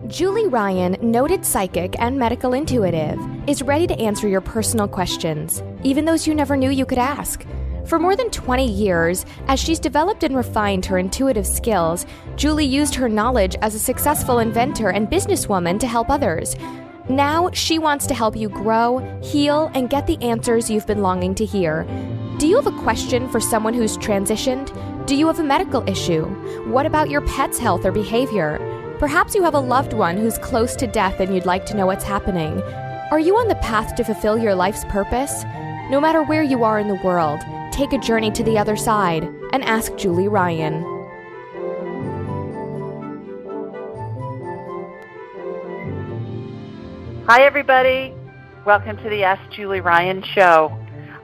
Julie Ryan, noted psychic and medical intuitive, is ready to answer your personal questions, even those you never knew you could ask. For more than 20 years, as she's developed and refined her intuitive skills, Julie used her knowledge as a successful inventor and businesswoman to help others. Now, she wants to help you grow, heal, and get the answers you've been longing to hear. Do you have a question for someone who's transitioned? Do you have a medical issue? What about your pet's health or behavior? Perhaps you have a loved one who's close to death and you'd like to know what's happening. Are you on the path to fulfill your life's purpose? No matter where you are in the world, take a journey to the other side and ask Julie Ryan. Hi, everybody. Welcome to the Ask Julie Ryan show.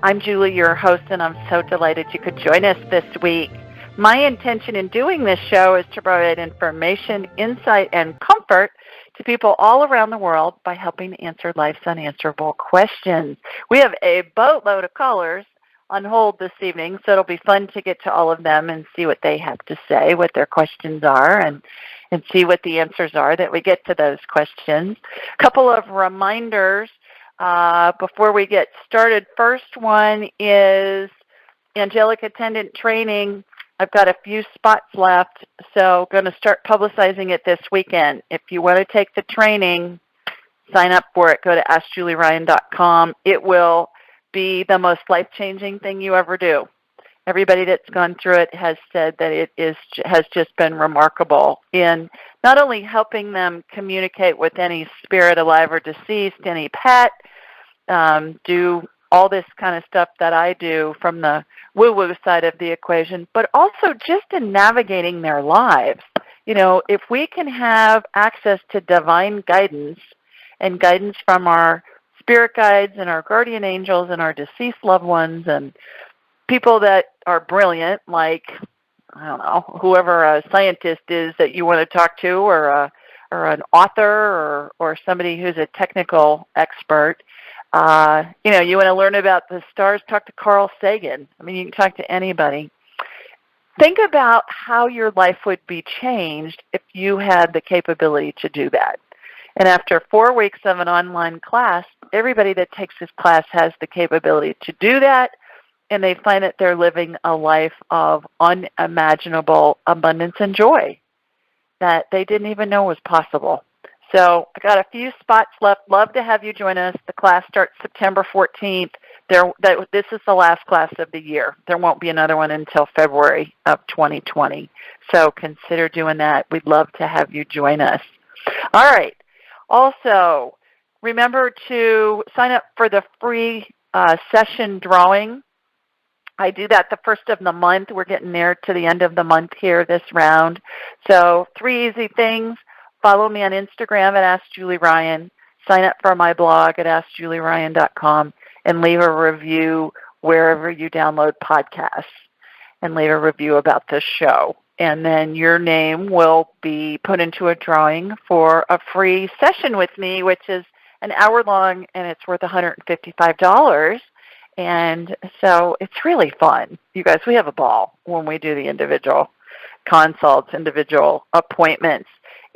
I'm Julie, your host, and I'm so delighted you could join us this week. My intention in doing this show is to provide information, insight, and comfort to people all around the world by helping answer life's unanswerable questions. We have a boatload of callers on hold this evening, so it'll be fun to get to all of them and see what they have to say, what their questions are, and see what the answers are that we get to those questions. A couple of reminders before we get started. First one is Angelic attendant training. I've got a few spots left, so going to start publicizing it this weekend. If you want to take the training, sign up for it. Go to AskJulieRyan.com. It will be the most life-changing thing you ever do. Everybody that's gone through it has said that has just been remarkable in not only helping them communicate with any spirit alive or deceased, any pet, do all this kind of stuff that I do from the woo-woo side of the equation, but also just in navigating their lives. You know, if we can have access to divine guidance and guidance from our spirit guides and our guardian angels and our deceased loved ones and people that are brilliant, like, I don't know, whoever a scientist is that you want to talk to, or an author, or somebody who's a technical expert. You want to learn about the stars, talk to Carl Sagan. I mean, you can talk to anybody. Think about how your life would be changed if you had the capability to do that. And after 4 weeks of an online class, everybody that takes this class has the capability to do that, and they find that they're living a life of unimaginable abundance and joy that they didn't even know was possible. So I got a few spots left. Love to have you join us. The class starts September 14th. This is the last class of the year. There won't be another one until February of 2020. So consider doing that. We'd love to have you join us. All right. Also, remember to sign up for the free session drawing. I do that the first of the month. We're getting near to the end of the month here this round. So 3 easy things. Follow me on Instagram at AskJulieRyan. Sign up for my blog at AskJulieRyan.com and leave a review wherever you download podcasts, and leave a review about this show. And then your name will be put into a drawing for a free session with me, which is an hour long, and it's worth $155. And so it's really fun. You guys, we have a ball when we do the individual consults, individual appointments.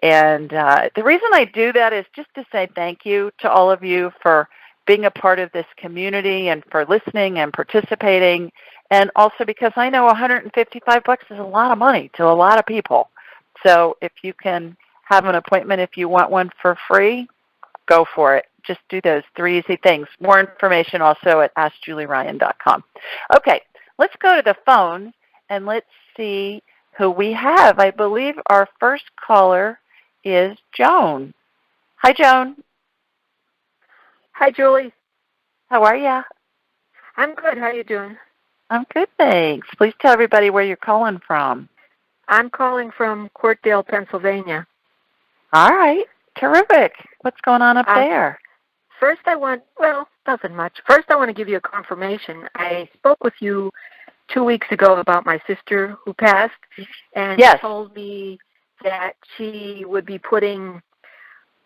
And the reason I do that is just to say thank you to all of you for being a part of this community and for listening and participating. And also because I know $155 is a lot of money to a lot of people. So if you can have an appointment, if you want one for free, go for it. Just do those 3 easy things. More information also at AskJulieRyan.com. Okay, let's go to the phone and let's see who we have. I believe our first caller is Joan. Hi, Joan. Hi, Julie. How are you? I'm good. How are you doing? I'm good, thanks. Please tell everybody where you're calling from. I'm calling from Courtdale, Pennsylvania. All right. Terrific. What's going on up there? First, nothing much. First, I want to give you a confirmation. I spoke with you 2 weeks ago about my sister who passed, and yes. She told me that she would be putting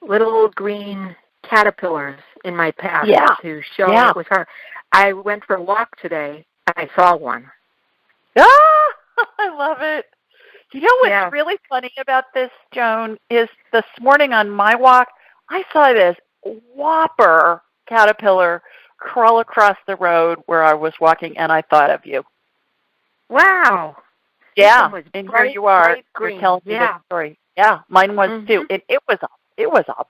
little green caterpillars in my path to show it was her. I went for a walk today, and I saw one. Ah, I love it. You know what's really funny about this, Joan, is this morning on my walk, I saw this whopper caterpillar crawl across the road where I was walking, and I thought of you. Wow. Yeah, and bright, here you are. You're telling me this story. Yeah, mine was too. And it was a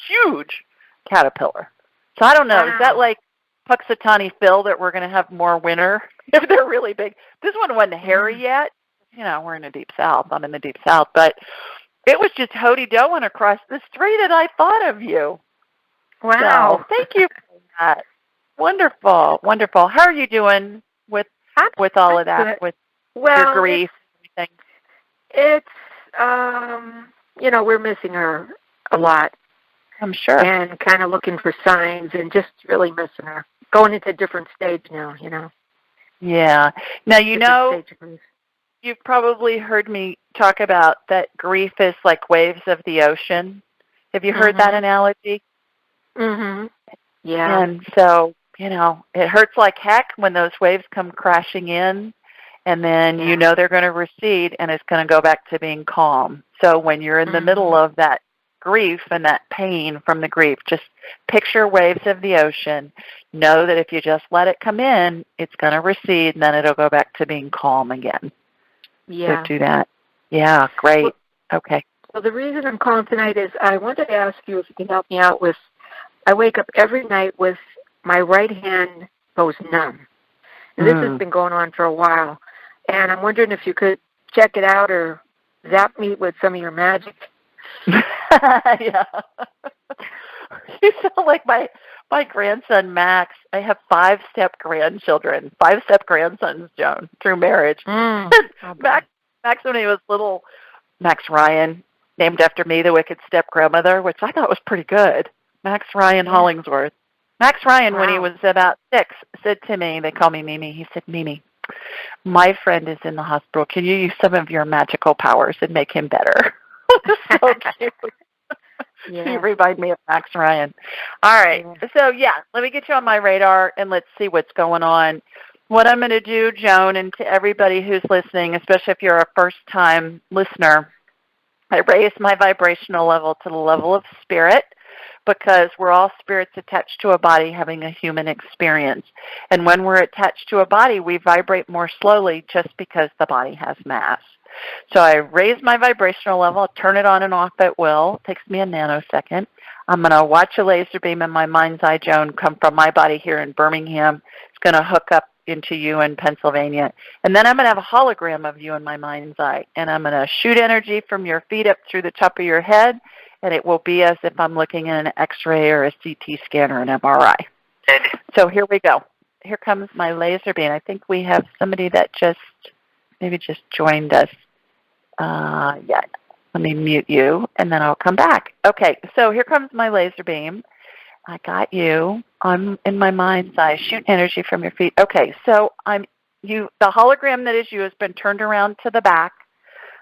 huge caterpillar. So I don't know. Is that like Puxatawny Phil that we're going to have more winter if they're really big? This one wasn't hairy yet. You know, we're in the deep south. I'm in the deep south, but it was just hoody-doing across the street, and I thought of you. Wow! So, thank you for that. Wonderful, wonderful. How are you doing with all of that? Good. With your grief and everything? It's we're missing her a lot. I'm sure. And kind of looking for signs and just really missing her. Going into a different stage now, Yeah. Now, you've probably heard me talk about that grief is like waves of the ocean. Have you heard that analogy? Mm-hmm. Yeah. And so, it hurts like heck when those waves come crashing in, and then they're going to recede, and it's going to go back to being calm. So when you're in the middle of that grief and that pain from the grief, just picture waves of the ocean. Know that if you just let it come in, it's going to recede, and then it'll go back to being calm again. Yeah. So do that. Yeah, great. Well, okay. Well, the reason I'm calling tonight is I wanted to ask you if you can help me out with, I wake up every night with my right hand goes numb. And this has been going on for a while. And I'm wondering if you could check it out or zap me with some of your magic. Yeah. You sound like my grandson, Max. I have 5-step grandchildren, 5-step grandsons, Joan, through marriage. Max, when he was little, Max Ryan, named after me, the wicked step-grandmother, which I thought was pretty good. Max Ryan Hollingsworth. Max Ryan, when he was about 6, said to me, they call me Mimi, he said, Mimi, my friend is in the hospital. Can you use some of your magical powers and make him better? So cute. You remind me of Max Ryan. All right. So, let me get you on my radar, and let's see what's going on. What I'm going to do, Joan, and to everybody who's listening, especially if you're a first-time listener, I raise my vibrational level to the level of spirit, because we're all spirits attached to a body having a human experience. And when we're attached to a body, we vibrate more slowly just because the body has mass. So I raise my vibrational level, turn it on and off at will. It takes me a nanosecond. I'm going to watch a laser beam in my mind's eye, Joan, come from my body here in Birmingham. It's going to hook up into you in Pennsylvania. And then I'm going to have a hologram of you in my mind's eye. And I'm going to shoot energy from your feet up through the top of your head. And it will be as if I'm looking at an X-ray or a CT scan or an MRI. So here we go. Here comes my laser beam. I think we have somebody that maybe just joined us. Let me mute you, and then I'll come back. Okay, so here comes my laser beam. I got you. I'm in my mind's eye. Shoot energy from your feet. Okay, so the hologram that is you has been turned around to the back.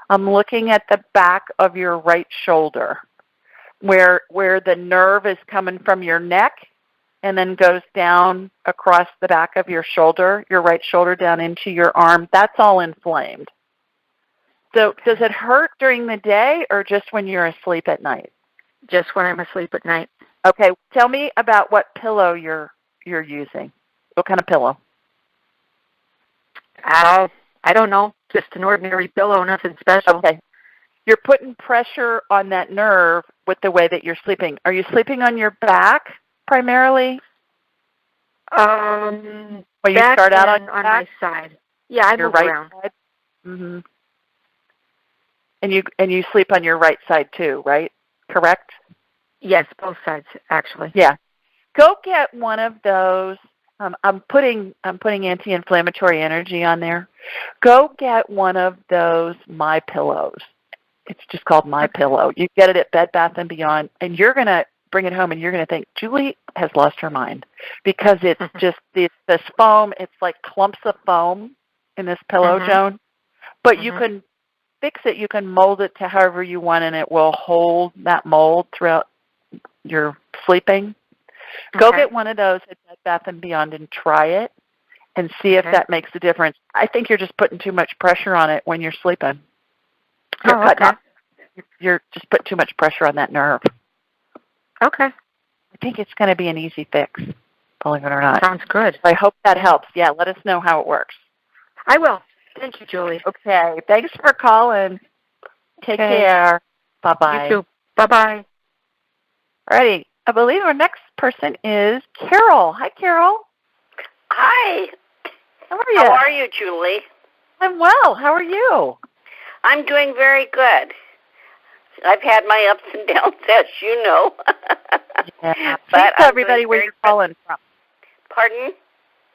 I'm looking at the back of your right shoulder, where the nerve is coming from your neck and then goes down across the back of your shoulder, your right shoulder down into your arm. That's all inflamed. So does it hurt during the day or just when you're asleep at night? Just when I'm asleep at night. Okay. Tell me about what pillow you're using. What kind of pillow? I don't know. Just an ordinary pillow, nothing special. Okay. You're putting pressure on that nerve with the way that you're sleeping. Are you sleeping on your back primarily? When you start out on my side. Yeah, I move around. Side? Mm-hmm. And you sleep on your right side too, right? Correct? Yes, both sides actually. Yeah. Go get one of those. I'm putting anti-inflammatory energy on there. Go get one of those My Pillows. It's just called My Pillow. You get it at Bed Bath & Beyond, and you're going to bring it home, and you're going to think, Julie has lost her mind, because it's just this foam. It's like clumps of foam in this pillow, Joan. But you can fix it. You can mold it to however you want, and it will hold that mold throughout your sleeping. Go get one of those at Bed Bath & Beyond and try it and see if that makes a difference. I think you're just putting too much pressure on it when you're sleeping. You're Oh, okay. You're just put too much pressure on that nerve. Okay. I think it's going to be an easy fix, believe it or not. Sounds good. I hope that helps. Yeah, let us know how it works. I will. Thank you, Julie. Okay. Thanks for calling. Take care. Bye-bye. You too. Bye-bye. All righty. I believe our next person is Carol. Hi, Carol. Hi. How are you? How are you, Julie? I'm well. How are you? I'm doing very good. I've had my ups and downs, as you know. Yeah. But Please tell everybody where you're calling from. Pardon?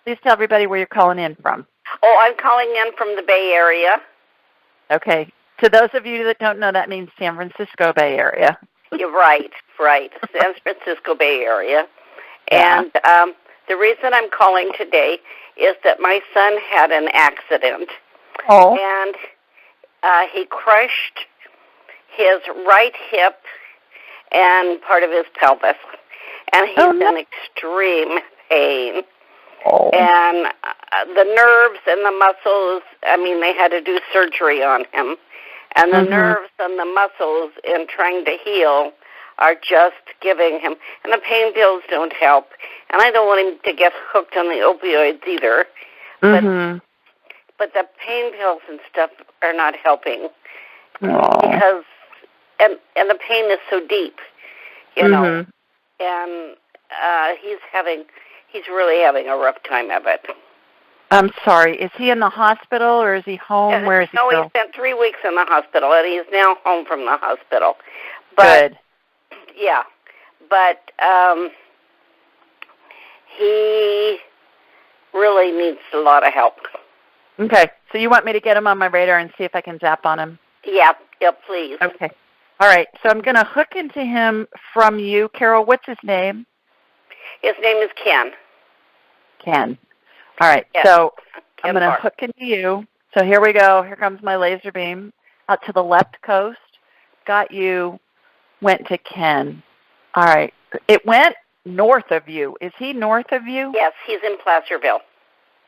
Please tell everybody where you're calling in from. Oh, I'm calling in from the Bay Area. Okay. To those of you that don't know, that means San Francisco Bay Area. You're right. San Francisco Bay Area. Yeah. And the reason I'm calling today is that my son had an accident. Oh. And he crushed his right hip and part of his pelvis. And he's in extreme pain. Oh. And the nerves and the muscles, they had to do surgery on him. And the nerves and the muscles in trying to heal are just giving him. And the pain pills don't help. And I don't want him to get hooked on the opioids either. But the pain pills and stuff are not helping. Because, and the pain is so deep, you know. And he's really having a rough time of it. I'm sorry. Is he in the hospital or is he home? Where is he? No, he spent 3 weeks in the hospital, and he's now home from the hospital. But, good. Yeah. But he really needs a lot of help. Okay. So you want me to get him on my radar and see if I can zap on him? Yeah, please. Okay. All right. So I'm going to hook into him from you. Carol, what's his name? His name is Ken. Ken. All right. Yes. So I'm going to hook into you. So here we go. Here comes my laser beam out to the left coast. Got you. Went to Ken. All right. It went north of you. Is he north of you? Yes, he's in Placerville.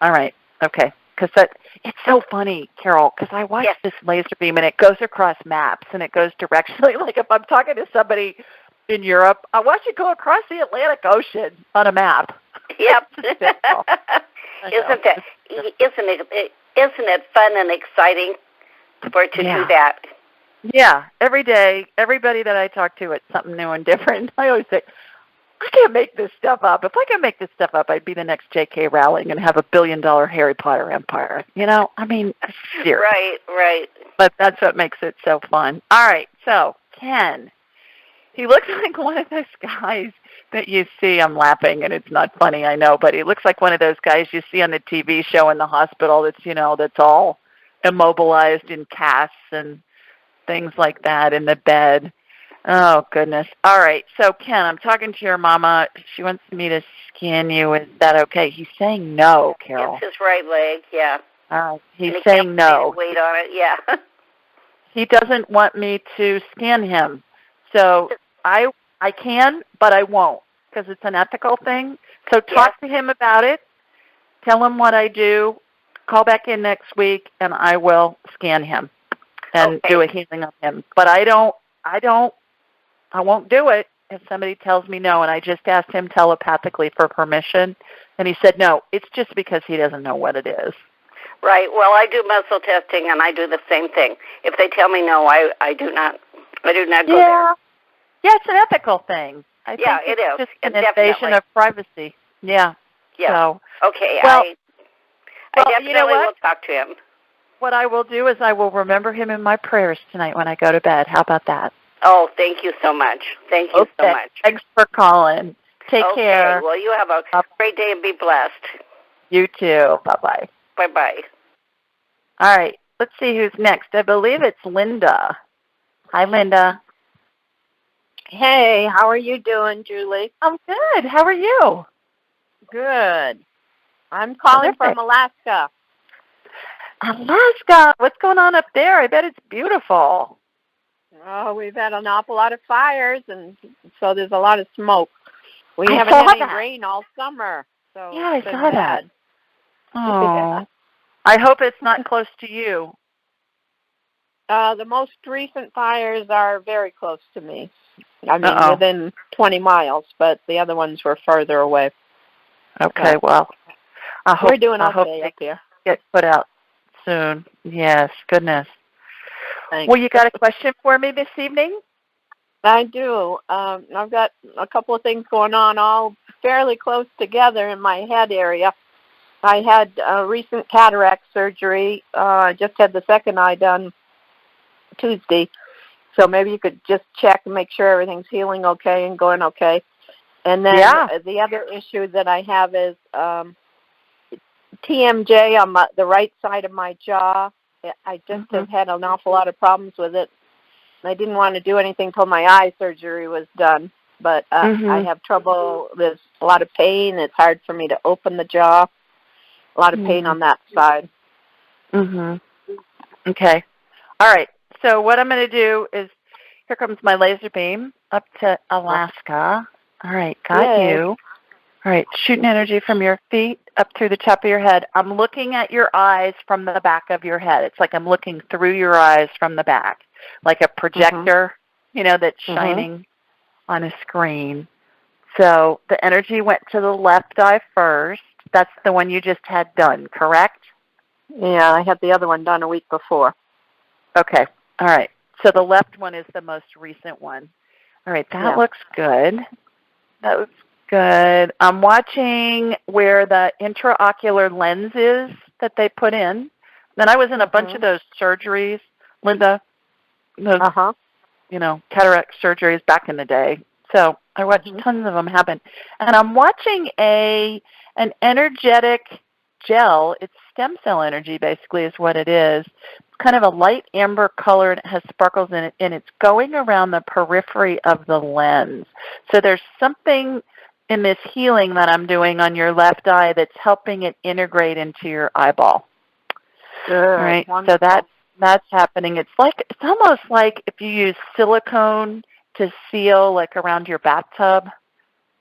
All right. Okay. Because it's so funny, Carol, because I watched this laser beam, and it goes across maps, and it goes directionally. Like if I'm talking to somebody in Europe, I watch it go across the Atlantic Ocean on a map. Yep. Isn't it fun and exciting for it to do that? Yeah. Every day, everybody that I talk to, it's something new and different. I always say, I can't make this stuff up. If I could make this stuff up, I'd be the next J.K. Rowling and have $1 billion Harry Potter empire. You know, serious. Right. But that's what makes it so fun. All right, so Ken, he looks like one of those guys that you see. I'm laughing, and it's not funny, I know, but he looks like one of those guys you see on the TV show in the hospital that's all immobilized in casts and things like that in the bed. Oh, goodness. All right. So, Ken, I'm talking to your mama. She wants me to scan you. Is that okay? He's saying no, Carol. It's his right leg, yeah. He's saying no. Weight on it, yeah. He doesn't want me to scan him. So I can, but I won't because it's an ethical thing. So talk to him about it. Tell him what I do. Call back in next week, and I will scan him and do a healing on him. But I won't do it if somebody tells me no, and I just asked him telepathically for permission, and he said no. It's just because he doesn't know what it is. Right. Well, I do muscle testing, and I do the same thing. If they tell me no, I do not go there. Yeah, it's an ethical thing. I think it is. Just an invasion of privacy. Yeah. Yeah. So, okay. Well, I definitely will talk to him. What I will do is I will remember him in my prayers tonight when I go to bed. How about that? Oh, thank you so much. Thank you so much. Thanks for calling. Take care. Well, you have a great day and be blessed. You too. Bye-bye. Bye-bye. All right. Let's see who's next. I believe it's Linda. Hi, Linda. Hey, how are you doing, Julie? I'm good. How are you? Good. I'm calling from Alaska. Alaska? What's going on up there? I bet it's beautiful. Oh, we've had an awful lot of fires, and so there's a lot of smoke. We haven't had any rain all summer. So yeah, I saw that. Oh. I hope it's not close to you. The most recent fires are very close to me. I mean, within 20 miles, but the other ones were further away. Okay, well, we're doing okay up here. Get put out soon. Yes, goodness. Thanks. Well, you got a question for me this evening? I do. I've got a couple of things going on, all fairly close together in my head area. I had recent cataract surgery. I just had the second eye done Tuesday. So maybe you could just check and make sure everything's healing okay and going okay. And then the other issue that I have is TMJ on the right side of my jaw. I just have had an awful lot of problems with it. I didn't want to do anything till my eye surgery was done, but I have trouble. There's a lot of pain. It's hard for me to open the jaw. A lot of pain on that side. Okay. All right. So what I'm going to do is, here comes my laser beam up to Alaska. All right. Got you. All right. Shooting energy from your feet up through the top of your head. I'm looking at your eyes from the back of your head. It's like I'm looking through your eyes from the back, like a projector, that's shining on a screen. So the energy went to the left eye first. That's the one you just had done, correct? Yeah, I had the other one done a week before. Okay. All right. So the left one is the most recent one. All right. That looks good. That looks good. I'm watching where the intraocular lens is that they put in. Then I was in a bunch of those surgeries, Linda, those, cataract surgeries back in the day. So I watched tons of them happen. And I'm watching an energetic gel. It's stem cell energy, basically, is what it is. It's kind of a light amber color, and it has sparkles in it, and it's going around the periphery of the lens. So there's something in this healing that I'm doing on your left eye that's helping it integrate into your eyeball. Good. All right. Wonderful. So that's happening. It's almost like if you use silicone to seal, like around your bathtub,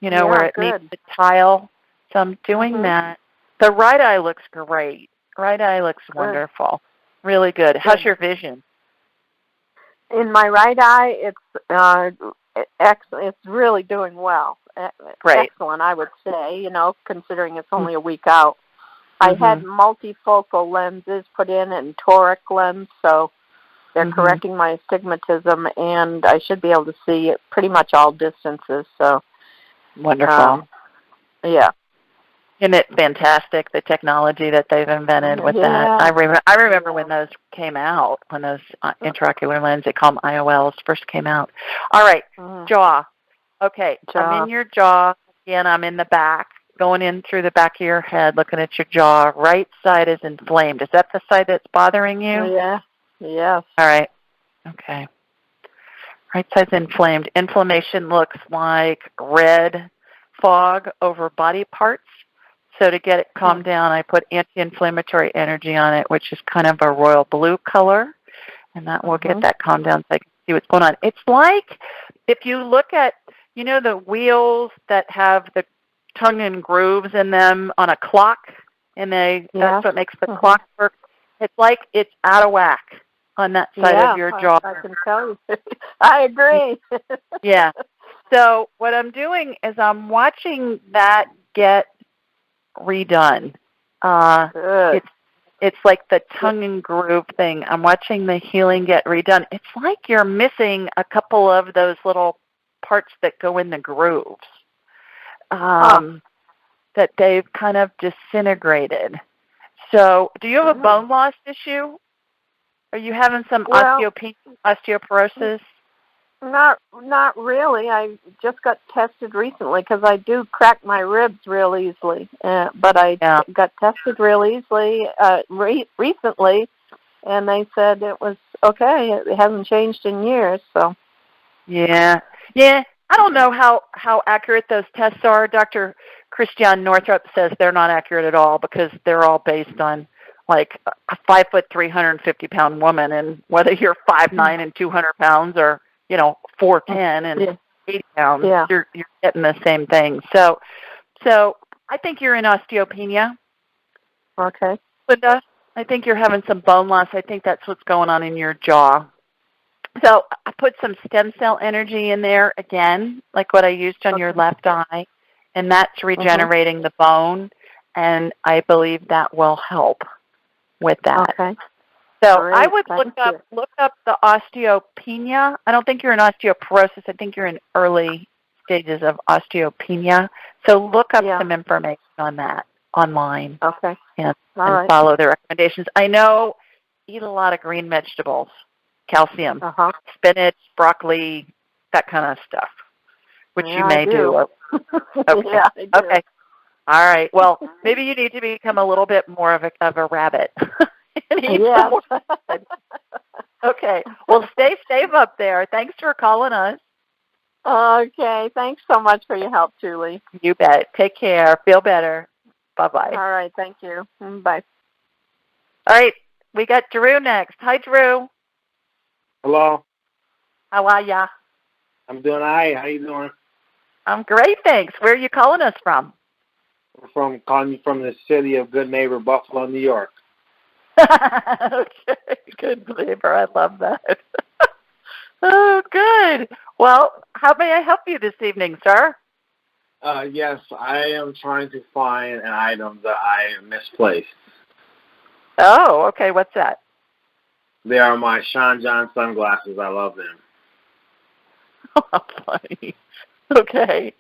where it meets the tile. So I'm doing that. The right eye looks great. Right eye looks wonderful. Really good. How's your vision? In my right eye, it's really doing well. Great. Excellent, I would say, considering it's only a week out. I had multifocal lenses put in and toric lens, so they're correcting my astigmatism, and I should be able to see at pretty much all distances. So wonderful. Yeah. Isn't it fantastic, the technology that they've invented with that? I remember when those came out, when those intraocular lenses, they call them IOLs, first came out. All right, jaw. Okay, I'm in your jaw. Again, I'm in the back, going in through the back of your head, looking at your jaw. Right side is inflamed. Is that the side that's bothering you? Yeah. Yes. All right. Okay. Right side's inflamed. Inflammation looks like red fog over body parts. So to get it calmed down, I put anti-inflammatory energy on it, which is kind of a royal blue color, and that will get that calmed down so I can see what's going on. It's like if you look at, the wheels that have the tongue and grooves in them on a clock, and that's what makes the clock work. It's like it's out of whack on that side of your jaw. I can tell you. I agree. Yeah. So what I'm doing is I'm watching that get redone. It's like the tongue and groove thing. I'm watching the healing get redone. It's like you're missing a couple of those little parts that go in the grooves that they've kind of disintegrated. So do you have a bone loss issue? Are you having some osteoporosis? Not really. I just got tested recently because I do crack my ribs real easily. But I got tested real easily recently, and they said it was okay. It hasn't changed in years. So. Yeah. I don't know how accurate those tests are. Dr. Christiane Northrup says they're not accurate at all because they're all based on like a 5 foot, 350-pound woman, and whether you're 5'9" and 200 pounds or 4'10" and 80 pounds, you're getting the same thing. So I think you're in osteopenia. Okay. Linda, I think you're having some bone loss. I think that's what's going on in your jaw. So I put some stem cell energy in there again, like what I used on your left eye, and that's regenerating the bone, and I believe that will help with that. Okay. So Great. I would look up the osteopenia. I don't think you're in osteoporosis. I think you're in early stages of osteopenia. So look up some information on that online. Okay. And follow the recommendations. I know eat a lot of green vegetables, calcium, spinach, broccoli, that kind of stuff, which you may do. Okay. Yeah, I do. Okay. All right. Well, maybe you need to become a little bit more of a rabbit. Yeah. Okay. Well, stay safe up there. Thanks for calling us. Okay. Thanks so much for your help, Julie. You bet. Take care. Feel better. Bye-bye. All right. Thank you. Bye. All right. We got Drew next. Hi, Drew. Hello. How are ya? I'm doing all right. How you doing? I'm great, thanks. Where are you calling us from? I'm calling you from the city of good neighbor, Buffalo, New York. Okay, good neighbor. I love that. Oh, good. Well, how may I help you this evening, sir? Yes, I am trying to find an item that I misplaced. Oh, okay. What's that? They are my Sean John sunglasses. I love them. Oh, how funny. Okay.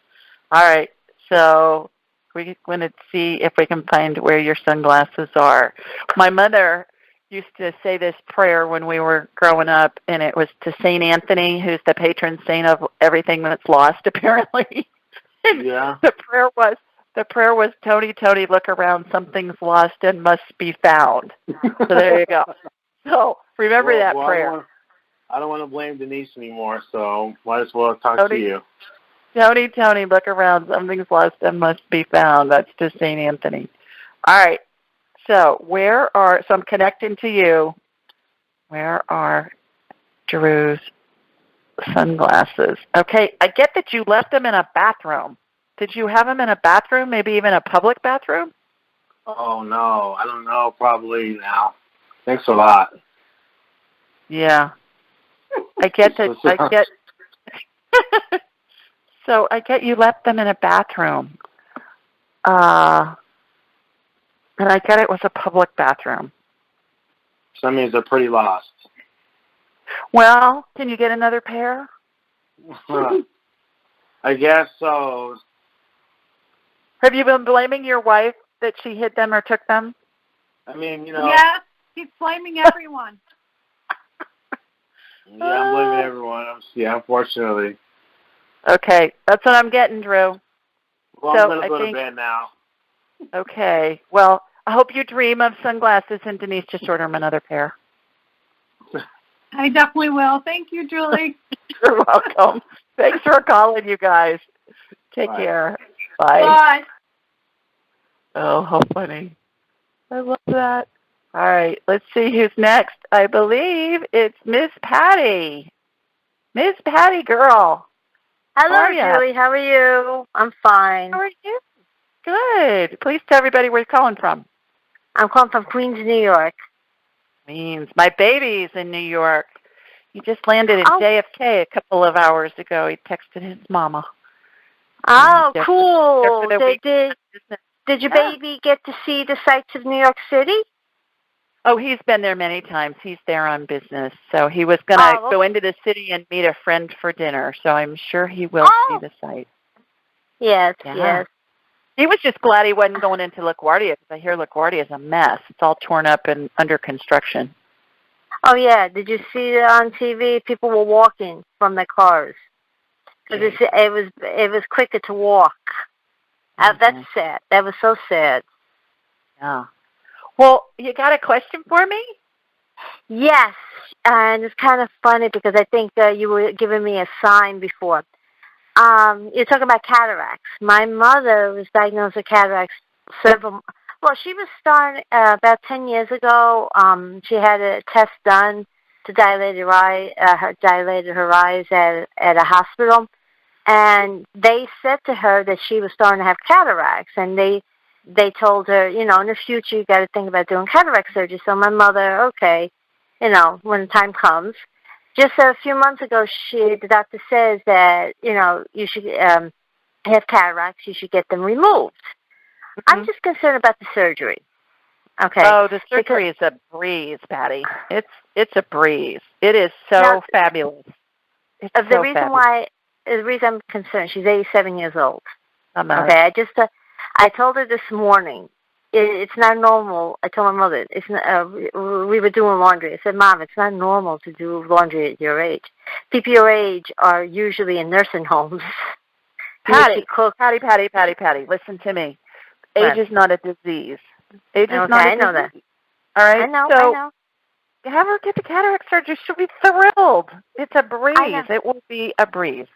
All right. So we're going to see if we can find where your sunglasses are. My mother used to say this prayer when we were growing up, and it was to St. Anthony, who's the patron saint of everything that's lost, apparently. Yeah. The prayer was, Tony, Tony, look around, something's lost and must be found. So there you go. So remember that prayer. I don't want to blame Denise anymore, so might as well talk to you. Tony, Tony, look around, something's lost and must be found. That's to St. Anthony. All right. So I'm connecting to you. Where are Drew's sunglasses? Okay, I get that you left them in a bathroom. Did you have them in a bathroom, maybe even a public bathroom? Oh, no. I don't know. Probably now. Thanks a lot. Yeah. I get that. So I get you left them in a bathroom. And I get it was a public bathroom. So that means they're pretty lost. Well, can you get another pair? I guess so. Have you been blaming your wife that she hid them or took them? I mean, Yeah, he's blaming everyone. Yeah, I'm blaming everyone. Unfortunately. Okay, that's what I'm getting, Drew. Well, so I'm going to go to bed now. Okay, well, I hope you dream of sunglasses, and Denise just order them another pair. I definitely will. Thank you, Julie. You're welcome. Thanks for calling, you guys. Take care. Bye. Bye. Oh, how funny. I love that. All right, let's see who's next. I believe it's Miss Patty. Miss Patty, girl. Hello, Julie. How are you? I'm fine. How are you? Good. Please tell everybody where you're calling from. I'm calling from Queens, New York. Queens. My baby's in New York. He just landed at JFK a couple of hours ago. He texted his mama. Oh, cool. Did your baby get to see the sights of New York City? Oh, he's been there many times. He's there on business. So he was going to go into the city and meet a friend for dinner. So I'm sure he will see the site. Yes, yeah. Yes. He was just glad he wasn't going into LaGuardia because I hear LaGuardia is a mess. It's all torn up and under construction. Oh, yeah. Did you see it on TV? People were walking from their cars. Because it was quicker to walk. That's sad. That was so sad. Yeah. Well, you got a question for me? Yes, and it's kind of funny because I think you were giving me a sign before. You're talking about cataracts. My mother was diagnosed with cataracts she was starting about 10 years ago. She had a test done to dilate her eyes at a hospital, and they said to her that she was starting to have cataracts, and they they told her, in the future you got to think about doing cataract surgery. So my mother, okay, when the time comes. Just a few months ago, the doctor says that, you should have cataracts, you should get them removed. I'm just concerned about the surgery. Okay. Oh, the surgery is a breeze, Patty. It's a breeze. It is so fabulous. It's the reason I'm concerned, she's 87 years old. Okay. I told her this morning, it's not normal. I told my mother, we were doing laundry. I said, Mom, it's not normal to do laundry at your age. People your age are usually in nursing homes. Patty, listen to me. Age is not a disease. Age is not a disease. I know that. All right? I know. Have her get the cataract surgery. She'll be thrilled. It's a breeze. It will be a breeze.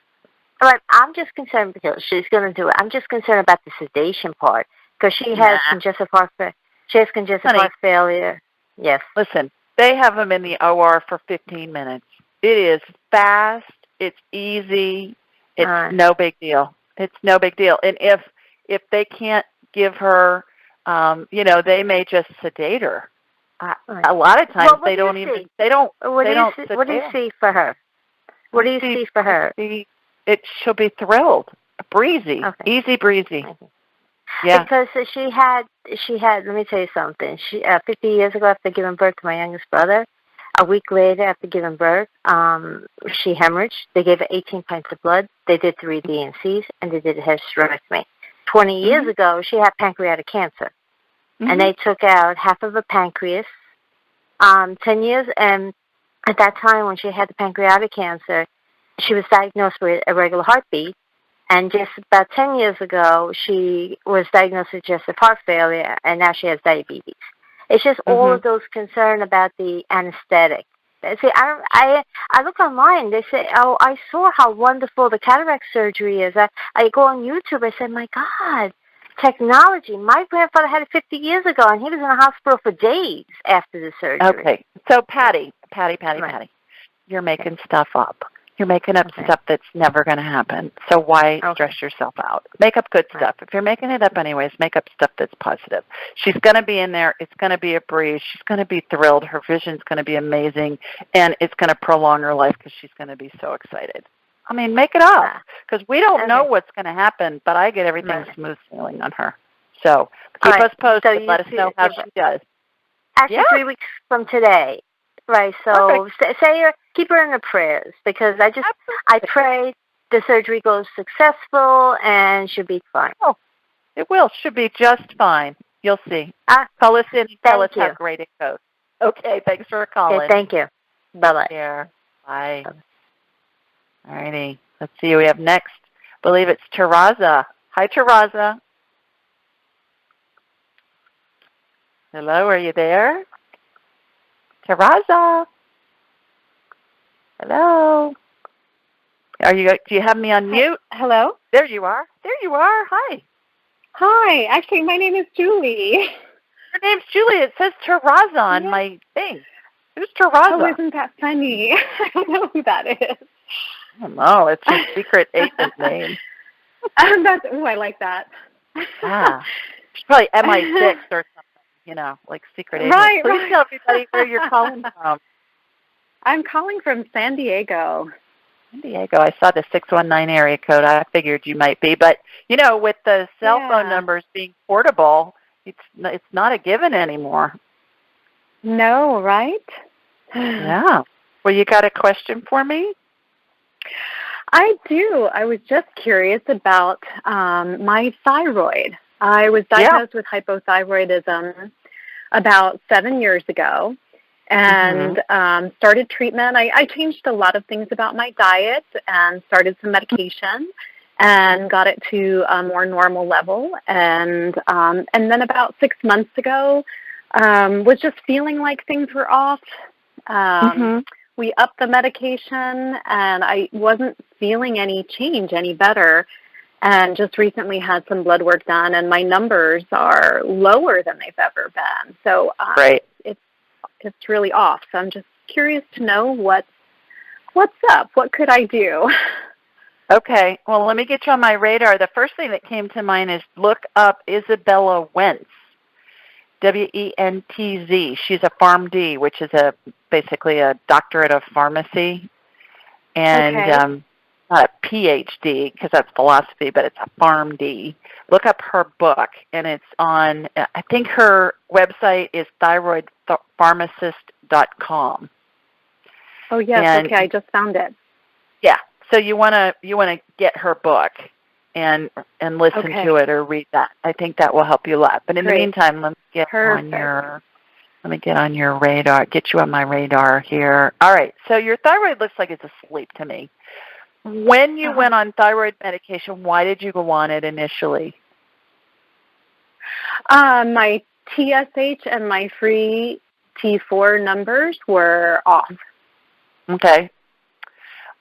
All right, I'm just concerned because she's going to do it. I'm just concerned about the sedation part because she has congestive heart failure. She has congestive heart failure. Yes. Listen, they have them in the OR for 15 minutes. It is fast. It's easy. It's no big deal. It's no big deal. And if they can't give her, they may just sedate her. A lot of times they don't even. They don't. What do you see for her? What do you see for her? She'll be thrilled. Breezy, easy breezy. Yeah. Because she had. Let me tell you something. 50 years ago, after giving birth to my youngest brother, a week later after giving birth, she hemorrhaged. They gave her 18 pints of blood. They did 3 DNCs, and they did a hysterectomy. 20 years ago, she had pancreatic cancer, and they took out half of her pancreas. 10 years, and at that time when she had the pancreatic cancer, she was diagnosed with irregular heartbeat, and just about 10 years ago, she was diagnosed with congestive heart failure, and now she has diabetes. It's just all of those concern about the anesthetic. See, I look online. They say, "Oh, I saw how wonderful the cataract surgery is." I go on YouTube. I said, "My God, technology!" My grandfather had it 50 years ago, and he was in the hospital for days after the surgery. Okay, so Patty, you're making stuff up. You're making up stuff that's never going to happen. So why stress yourself out? Make up good stuff. If you're making it up anyways, make up stuff that's positive. She's going to be in there. It's going to be a breeze. She's going to be thrilled. Her vision's going to be amazing, and it's going to prolong her life because she's going to be so excited. I mean, make it up because we don't know what's going to happen, but I get everything smooth sailing on her. So keep us posted. Let us know how she does. Actually, 3 weeks from today. Right, so keep her in the prayers because I pray the surgery goes successful and she'll be fine. Oh, it will. Should be just fine. You'll see. Call us in and tell us how great it goes. Okay, thanks for calling. Okay, thank you. Bye-bye. Care. Bye. All righty. Let's see who we have next. I believe it's Teraza. Hi, Teraza. Hello, are you there? Teraza. Hello. Do you have me on mute? Hello? There you are. Hi. Hi. Actually, my name is Julie. Your name's Julie. It says Teraza on my thing. Who's Teraza? Oh, isn't that funny? I don't know who that is. I don't know. It's your secret agent name. I like that. She's probably MI6 or something, like secret agent. Right, Please tell everybody where you're calling from. I'm calling from San Diego. San Diego. I saw the 619 area code. I figured you might be. But, with the cell phone numbers being portable, it's not a given anymore. No, right? Yeah. Well, you got a question for me? I do. I was just curious about my thyroid. I was diagnosed with hypothyroidism about 7 years ago and started treatment. I changed a lot of things about my diet and started some medication and got it to a more normal level. And then about 6 months ago, was just feeling like things were off. We upped the medication, and I wasn't feeling any change, any better, and just recently had some blood work done, and my numbers are lower than they've ever been. So it's really off. So I'm just curious to know what's up. What could I do? Okay. Well, let me get you on my radar. The first thing that came to mind is look up Isabella Wentz, Wentz. She's a PharmD, which is basically a doctorate of pharmacy, and not a PhD because that's philosophy, but it's a PharmD. Look up her book, and it's on. I think her website is thyroidpharmacist.com. Oh yes, okay, I just found it. Yeah, so you wanna get her book and listen to it or read that. I think that will help you a lot. But in the meantime, let me get on your radar. Get you on my radar here. All right. So your thyroid looks like it's asleep to me. When you went on thyroid medication, why did you go on it initially? My TSH and my free T4 numbers were off. Okay.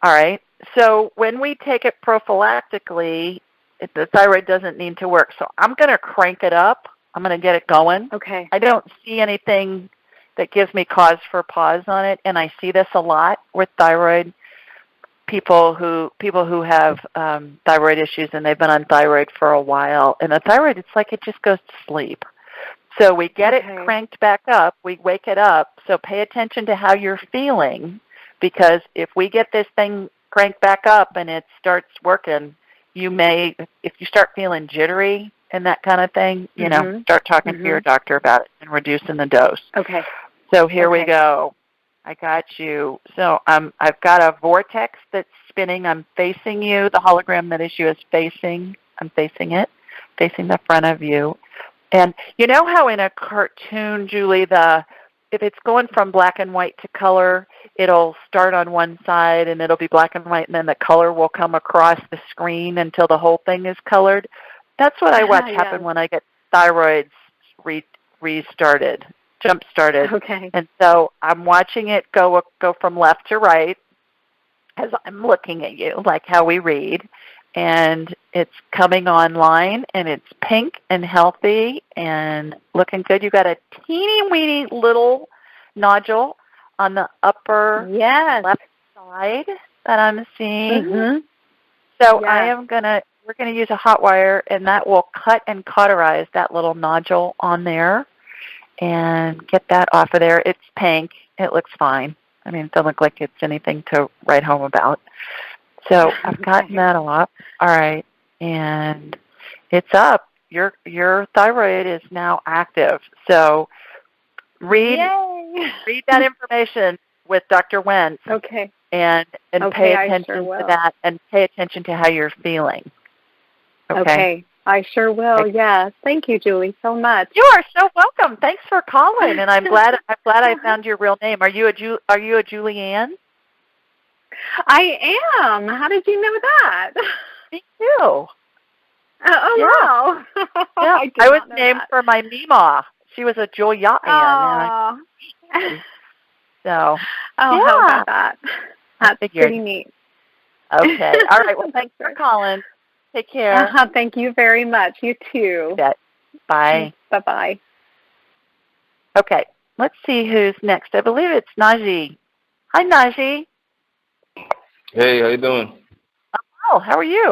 All right. So when we take it prophylactically, the thyroid doesn't need to work. So I'm going to crank it up. I'm going to get it going. Okay. I don't see anything that gives me cause for pause on it, and I see this a lot with thyroid people who have thyroid issues, and they've been on thyroid for a while. And the thyroid, it's like it just goes to sleep. So we get it cranked back up. We wake it up. So pay attention to how you're feeling, because if we get this thing cranked back up and it starts working, if you start feeling jittery and that kind of thing, start talking to your doctor about it and reducing the dose. Okay. So here we go. I got you. So I've got a vortex that's spinning. I'm facing you. The hologram that is you is facing. I'm facing it, facing the front of you. And you know how in a cartoon, Julie, if it's going from black and white to color, it'll start on one side and it'll be black and white, and then the color will come across the screen until the whole thing is colored. That's what I watch happen when I get thyroids jump-started. Okay. And so I'm watching it go from left to right as I'm looking at you, like how we read. And it's coming online, and it's pink and healthy and looking good. You got a teeny-weeny little nodule on the upper left side that I'm seeing. Mm-hmm. So we're going to use a hot wire, and that will cut and cauterize that little nodule on there and get that off of there. It's pink. It looks fine. I mean, it doesn't look like it's anything to write home about. So I've gotten that off. All right. And it's up. Your thyroid is now active. So read that information with Dr. Wentz. Okay. And pay attention to that, and pay attention to how you're feeling. Okay. I sure will. Yes. Thank you, Julie, so much. You are so welcome. Thanks for calling, and I'm glad I found your real name. Are you a Julianne? I am. How did you know that? Me too. Wow. Yeah. I was named for my Mima. She was a Julianne. Oh. So. How about that? That's pretty neat. Okay. All right. Well, thanks for calling. Take care. Thank you very much. You too. Bye. Bye-bye. Okay. Let's see who's next. I believe it's Najee. Hi, Najee. Hey, how you doing? Oh, how are you?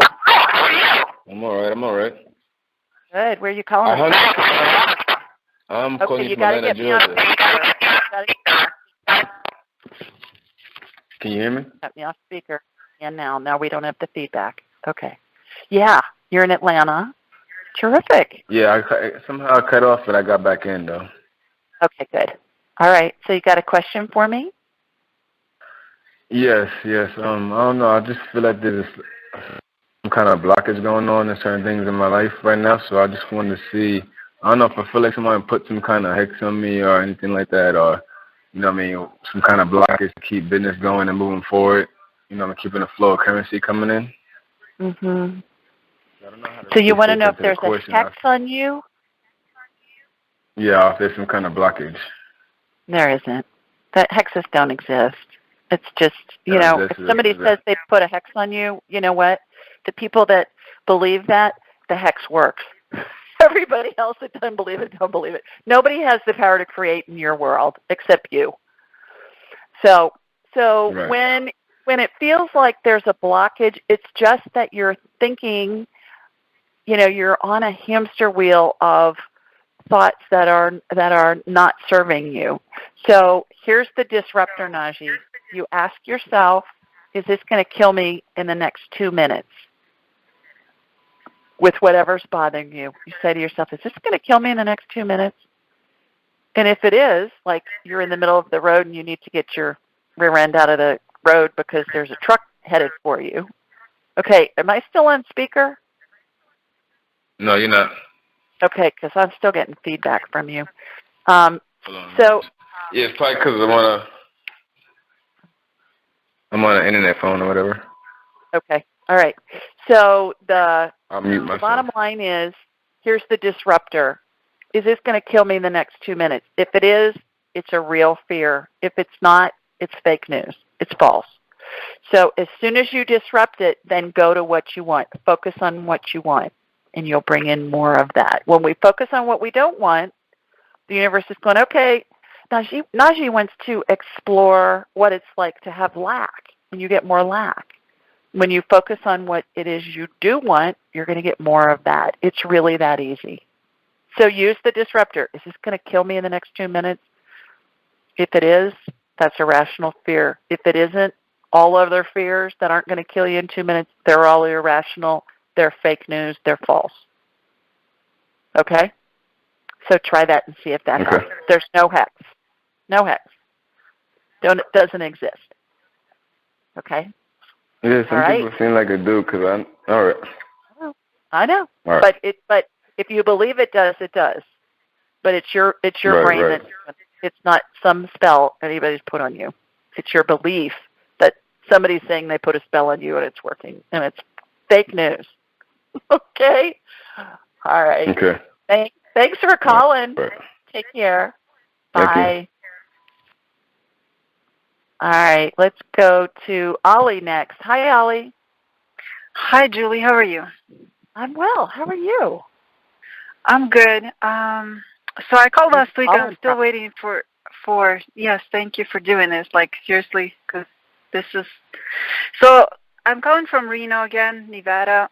I'm all right. Good. Where are you calling? I'm calling you from Atlanta, Georgia. Can you hear me? Got me off speaker. And now we don't have the feedback. Okay. Yeah, you're in Atlanta. Terrific. Yeah, somehow I cut off, but I got back in, though. Okay, good. All right, so you got a question for me? Yes. I don't know. I just feel like there's some kind of blockage going on in certain things in my life right now, so I just wanted to see. I don't know if I feel like somebody put some kind of hex on me or anything like that, or, some kind of blockage to keep business going and moving forward. Keeping the flow of currency coming in. Mm-hmm. So you want to know if there's a hex on you? Yeah, if there's some kind of blockage. There isn't. That hexes don't exist. It's just, if somebody says they put a hex on you, you know what? The people that believe that, the hex works. Everybody else that doesn't believe it, don't believe it. Nobody has the power to create in your world except you. So right. when when it feels like there's a blockage, it's just that you're thinking, you're on a hamster wheel of thoughts that are not serving you. So here's the disruptor, Najee. You ask yourself, is this going to kill me in the next 2 minutes? With whatever's bothering you. You say to yourself, is this going to kill me in the next 2 minutes? And if it is, like you're in the middle of the road and you need to get your rear end out of the road because there's a truck headed for you. Okay, am I still on speaker? No, you're not. Okay, because I'm still getting feedback from you. Hold on. So yeah, it's probably because I'm on an internet phone or whatever. Okay, all right. So the I'll mute myself. bottom line is, here's the disruptor. Is this going to kill me in the next 2 minutes? If it is, it's a real fear. If it's not, it's fake news. It's false. So as soon as you disrupt it, then go to what you want. Focus on what you want, and you'll bring in more of that. When we focus on what we don't want, the universe is going, okay, Najee wants to explore what it's like to have lack, and you get more lack. When you focus on what it is you do want, you're going to get more of that. It's really that easy. So use the disruptor. Is this going to kill me in the next 2 minutes? If it is, that's a rational fear. If it isn't, all other fears that aren't going to kill you in 2 minutes, they're all irrational. They're fake news. They're false. Okay? So try that and see if that helps. There's no hex. No hex. It doesn't exist. Okay? Yeah, some people seem like it do, because all right. I know. All right. But if you believe it does, it does. But it's your brain that it's not some spell anybody's put on you. It's your belief that somebody's saying they put a spell on you and it's working, and it's fake news. Okay? All right. Okay. Thanks for calling. Right. Take care. Thank Bye. You. All right. Let's go to Ollie next. Hi, Ollie. Hi, Julie. How are you? I'm well. How are you? I'm good. So I called last week. I'm still waiting for. Yes, thank you for doing this. Like, seriously, because this is. So I'm calling from Reno again, Nevada.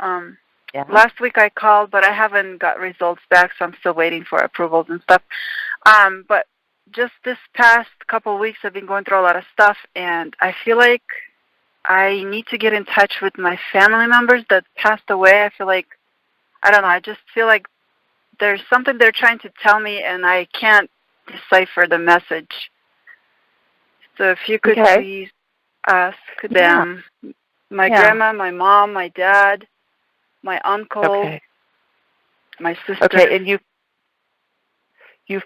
Yeah. Last week I called, but I haven't got results back, so I'm still waiting for approvals and stuff. But just this past couple of weeks, I've been going through a lot of stuff, and I feel like I need to get in touch with my family members that passed away. I feel like, I don't know, I just feel like there's something they're trying to tell me, and I can't decipher the message. So if you could please ask them, my grandma, my mom, my dad, my uncle, my sister. Okay, and you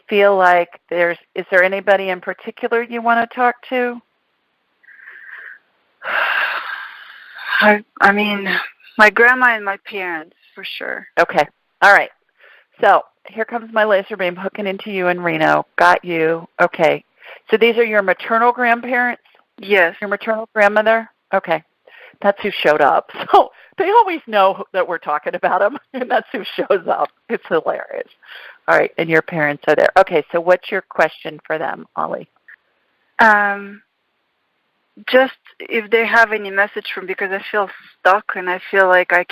feel like is there anybody in particular you want to talk to? I mean, my grandma and my parents, for sure. Okay. All right. So here comes my laser beam hooking into you in Reno. Got you. Okay. So these are your maternal grandparents? Yes. Your maternal grandmother? Okay. That's who showed up. So they always know that we're talking about them, and that's who shows up. It's hilarious. All right, and your parents are there. Okay, so what's your question for them, Ollie? Just if they have any message from, because I feel stuck and I feel like I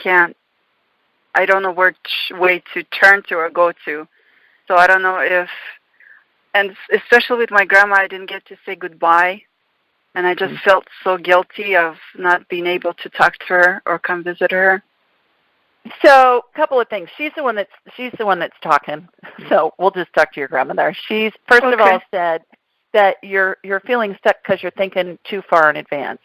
don't know which way to turn to or go to. So I don't know if, and especially with my grandma, I didn't get to say goodbye. And I just felt so guilty of not being able to talk to her or come visit her. So, a couple of things. She's the one that's talking. So we'll just talk to your grandmother. She's first of all said that you're feeling stuck because you're thinking too far in advance.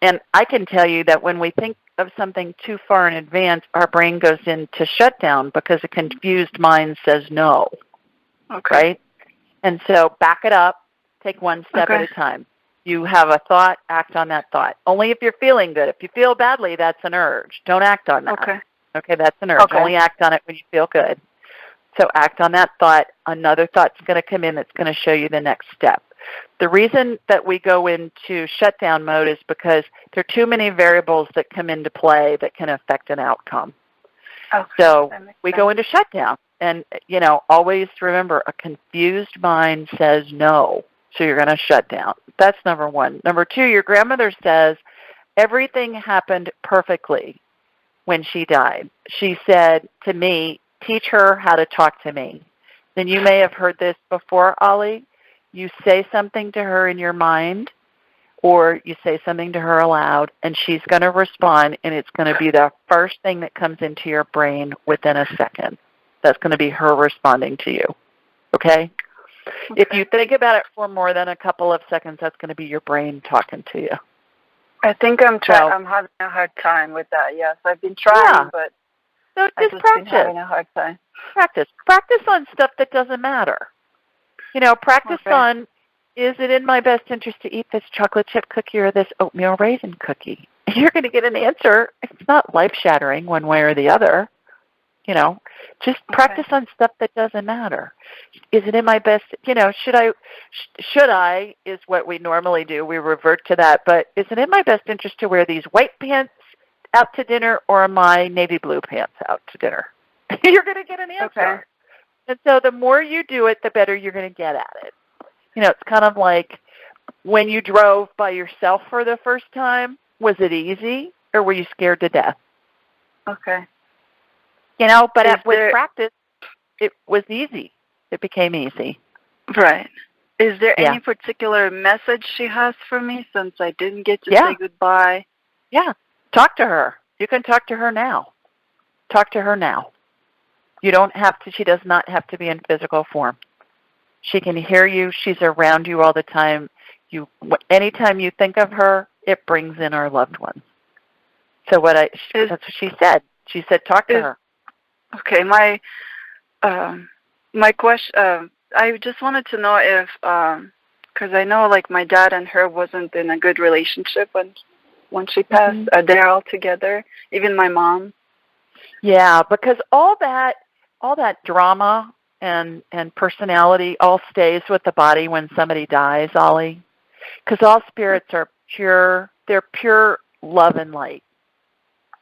And I can tell you that when we think of something too far in advance, our brain goes into shutdown because a confused mind says no. Okay. Right? And so back it up. Take one step at a time. You have a thought, act on that thought. Only if you're feeling good. If you feel badly, that's an urge. Don't act on that. Okay, that's an urge. Okay. Only act on it when you feel good. So act on that thought. Another thought's going to come in that's going to show you the next step. The reason that we go into shutdown mode is because there are too many variables that come into play that can affect an outcome. Okay. So we go into shutdown. And, always remember, a confused mind says no. So you're going to shut down. That's number one. Number two, your grandmother says everything happened perfectly when she died. She said to me, teach her how to talk to me. Then you may have heard this before, Ollie. You say something to her in your mind, or you say something to her aloud, and she's going to respond, and it's going to be the first thing that comes into your brain within a second. That's going to be her responding to you. Okay? If you think about it for more than a couple of seconds, that's going to be your brain talking to you. I think I'm having a hard time with that. Yes, I've been trying, but so I've just been having a hard time. Practice on stuff that doesn't matter. Practice on, is it in my best interest to eat this chocolate chip cookie or this oatmeal raisin cookie? You're going to get an answer. It's not life-shattering one way or the other. Just practice on stuff that doesn't matter. Is it in my best, should I is what we normally do. We revert to that. But is it in my best interest to wear these white pants out to dinner or my navy blue pants out to dinner? You're going to get an answer. Okay. And so the more you do it, the better you're going to get at it. It's kind of like when you drove by yourself for the first time, was it easy or were you scared to death? Okay. But with practice, it was easy. It became easy. Right. Is there any particular message she has for me since I didn't get to say goodbye? Yeah. Talk to her. You can talk to her now. Talk to her now. You don't have to. She does not have to be in physical form. She can hear you. She's around you all the time. Anytime you think of her, it brings in our loved ones. So that's what she said. She said, talk to her. Okay, my question. I just wanted to know if, because I know like my dad and her wasn't in a good relationship when she passed. Mm-hmm. Are they all together? Even my mom. Yeah, because all that drama and personality all stays with the body when somebody dies, Ollie. Because all spirits are pure. They're pure love and light.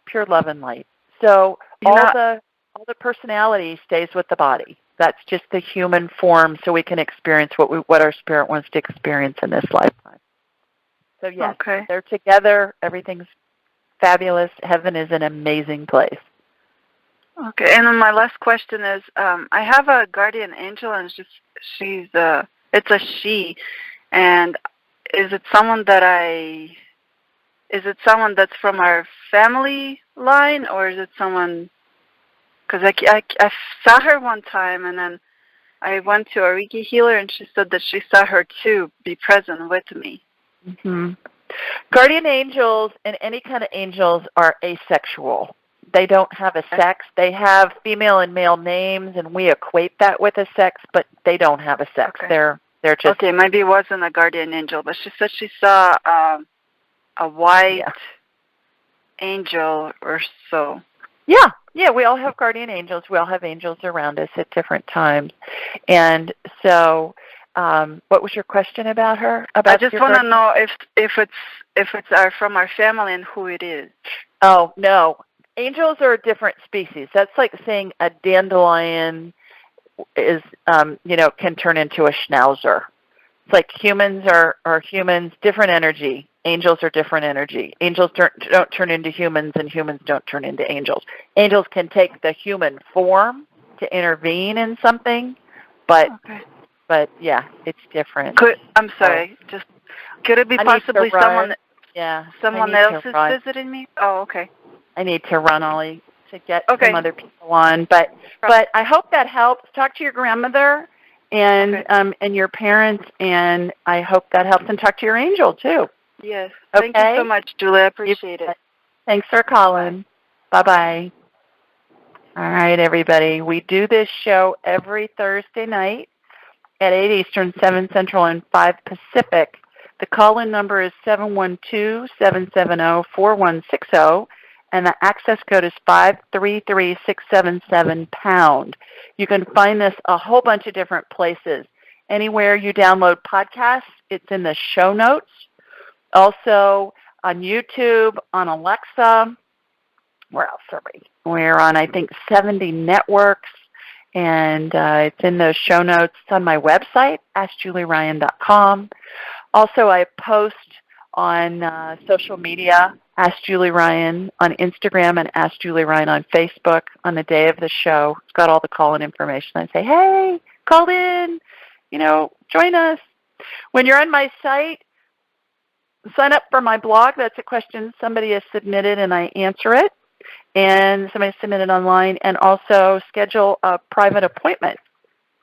Pure love and light. So all the personality stays with the body. That's just the human form, so we can experience what our spirit wants to experience in this lifetime. So yes, they're together. Everything's fabulous. Heaven is an amazing place. Okay, and then my last question is, I have a guardian angel, and it's a she, and is it someone that's from our family line, or is it someone? Because I saw her one time, and then I went to a Reiki healer, and she said that she saw her too be present with me. Mm-hmm. Guardian angels and any kind of angels are asexual. They don't have a sex. They have female and male names, and we equate that with a sex, but they don't have a sex. Okay. They're just... Okay, maybe it wasn't a guardian angel, but she said she saw a white angel or so. Yeah, we all have guardian angels. We all have angels around us at different times. And so, what was your question about her? I just want to know if it's from our family and who it is. Oh, no. Angels are a different species. That's like saying a dandelion is, can turn into a schnauzer. It's like humans are humans, different energy. Angels are different energy. Angels don't turn into humans, and humans don't turn into angels. Angels can take the human form to intervene in something, but yeah, it's different. Could it be possibly someone? Yeah, someone else is visiting me. Oh, okay. I need to run, Ollie, to get some other people on, but I hope that helps. Talk to your grandmother and your parents, and I hope that helps. And talk to your angel too. Yes. Thank you so much, Julie. I appreciate it. Thanks for calling. Bye-bye. All right, everybody. We do this show every Thursday night at 8 Eastern, 7 Central, and 5 Pacific. The call-in number is 712-770-4160, and the access code is 533677#. You can find this a whole bunch of different places. Anywhere you download podcasts, it's in the show notes. Also on YouTube, on Alexa. Where else are we? We're on, I think, 70 networks. and it's in those show notes. It's on my website, AskJulieRyan.com. Also, I post on social media, Ask Julie Ryan on Instagram and Ask Julie Ryan on Facebook on the day of the show. It's got all the call-in information. I say, hey, call in, join us. When you're on my site, sign up for my blog. That's a question somebody has submitted, and I answer it. And somebody submitted online, and also schedule a private appointment.